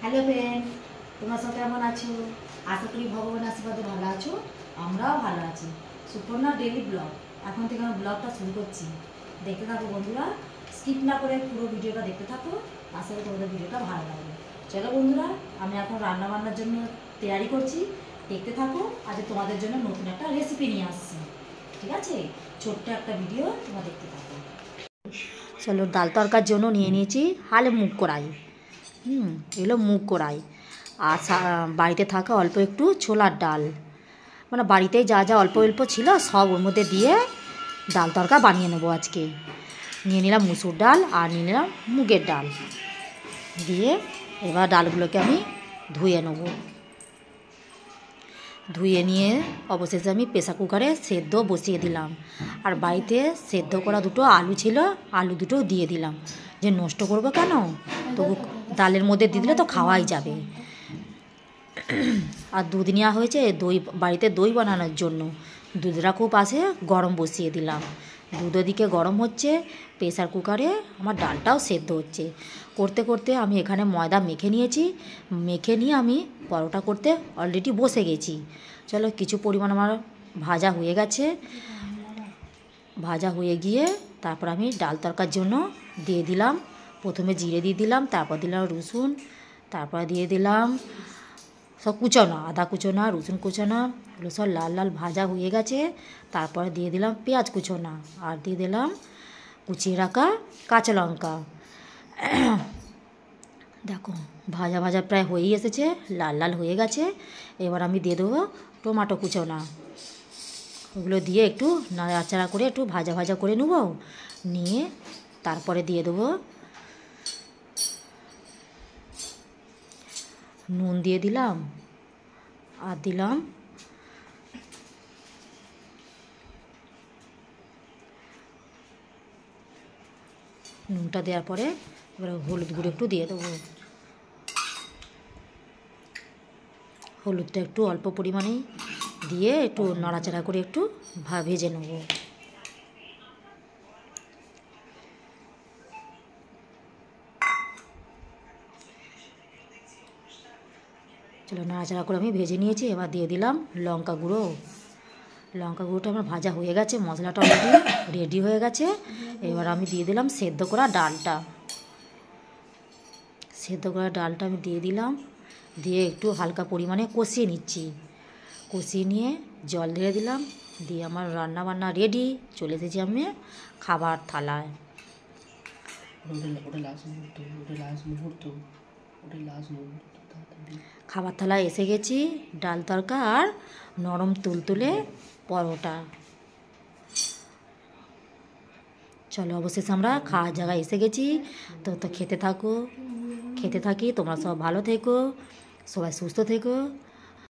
Hello friend, তোমরা সব কেমন আছো? আশা করি ভগবান আশীর্বাদে ভালো আছো। আমরাও ভালো আছি। সুপর্ণা ডেইলি ব্লগ এখন থেকে আমরা ব্লগটা শুরু করছি। দেখতে থাকো বন্ধুরা, স্কিপ না করে পুরো ভিডিওটা দেখতে থাকো। আশা করি তোমাদের ভিডিওটা ভালো লাগবে। চলো বন্ধুরা, আমি এখন রান্না বান্নার জন্য তৈরি করছি। দেখতে থাকো। আজ তোমাদের জন্য নতুন একটা রেসিপি নিয়ে আসছি। ঠিক আছে, ছোট্ট একটা ভিডিও তোমরা দেখতে থাকো। চলো, ডাল তরকার জন্য নিয়ে নিয়েছি হালে মুগ কড়াই। এগুলো মুগ কড়াই আর বাড়িতে থাকা অল্প একটু ছোলার ডাল, মানে বাড়িতেই যা যা অল্প অল্প ছিল সব ওর মধ্যে দিয়ে ডাল তরকা বানিয়ে নেবো আজকে। নিয়ে নিলাম মুসুর ডাল আর নিয়ে নিলাম মুগের ডাল দিয়ে এবার ডালগুলোকে আমি ধুয়ে নেব। ধুয়ে নিয়ে অবশেষে আমি প্রেসার কুকারে সেদ্ধ বসিয়ে দিলাম। আর বাড়িতে সেদ্ধ করা দুটো আলু ছিল, আলু দুটো দিয়ে দিলাম। যে নষ্ট করবো কেন, তবু ডালের মধ্যে দিয়ে দিলে তো খাওয়াই যাবে। আর দুধ নেওয়া হয়েছে দই, বাড়িতে দই বানানোর জন্য। দুধটা খুব আসে গরম বসিয়ে দিলাম। দুধ ওদিকে গরম হচ্ছে, প্রেসার কুকারে আমার ডালটাও সেদ্ধ হচ্ছে। করতে করতে আমি এখানে ময়দা মেখে নিয়েছি। মেখে নিয়ে আমি পরোটা করতে অলরেডি বসে গেছি। চলো, কিছু পরিমাণ আমার ভাজা হয়ে গেছে। ভাজা হয়ে গিয়ে তারপর আমি ডাল তরকার জন্য দিয়ে দিলাম। প্রথমে জিরে দিয়ে দিলাম, তারপর দিলাম রসুন, তারপর দিয়ে দিলাম সব কুচোনা, আদা কুচোনা, রসুন কুচোনা, এগুলো সব লাল লাল ভাজা হয়ে গেছে। তারপরে দিয়ে দিলাম পেঁয়াজ কুচোনা আর দিয়ে দিলাম কুচিয়ে রাখা কাঁচা লঙ্কা। দেখো, ভাজা ভাজা প্রায় হয়েই এসেছে, লাল লাল হয়ে গেছে। এবার আমি দিয়ে দেবো টমেটো কুচোনা। ওগুলো দিয়ে একটু নাড়াচাড়া করে একটু ভাজা ভাজা করে নেব। নিয়ে তারপরে দিয়ে দেবো নুন, দিয়ে দিলাম আর দিলাম নুনটা দেওয়ার পরে এবার হলুদ গুঁড়ো একটু দিয়ে দেবো। হলুদটা একটু অল্প পরিমাণেই দিয়ে একটু নাড়াচাড়া করে একটু ভেজে নেব। চলো, নাড়াচাড়া করে আমি ভেজে নিয়েছি। এবার দিয়ে দিলাম লঙ্কা গুঁড়ো। লঙ্কা গুঁড়োটা আমার ভাজা হয়ে গেছে, মশলাটা অলরেডি রেডি হয়ে গেছে। এবার আমি দিয়ে দিলাম সেদ্ধ করা ডালটা। সেদ্ধ করা ডালটা আমি দিয়ে দিলাম, দিয়ে একটু হালকা পরিমাণে কষিয়ে নিচ্ছি। কষিয়ে নিয়ে জল ঢেলে দিলাম, দিয়ে আমার রান্না বান্না রেডি। চলে এসেছি আমি খাবার থালায়। খাবার থালায় এসে গেছি, ডাল তরকা আর নরম তুলতুলে পরোটা। চলো, অবশেষে আমরা খাওয়ার জায়গায় এসে গেছি। তো খেতে থাকো, খেতে থাকি। তোমরা সব ভালো থেকো, সবাই সুস্থ থেকো।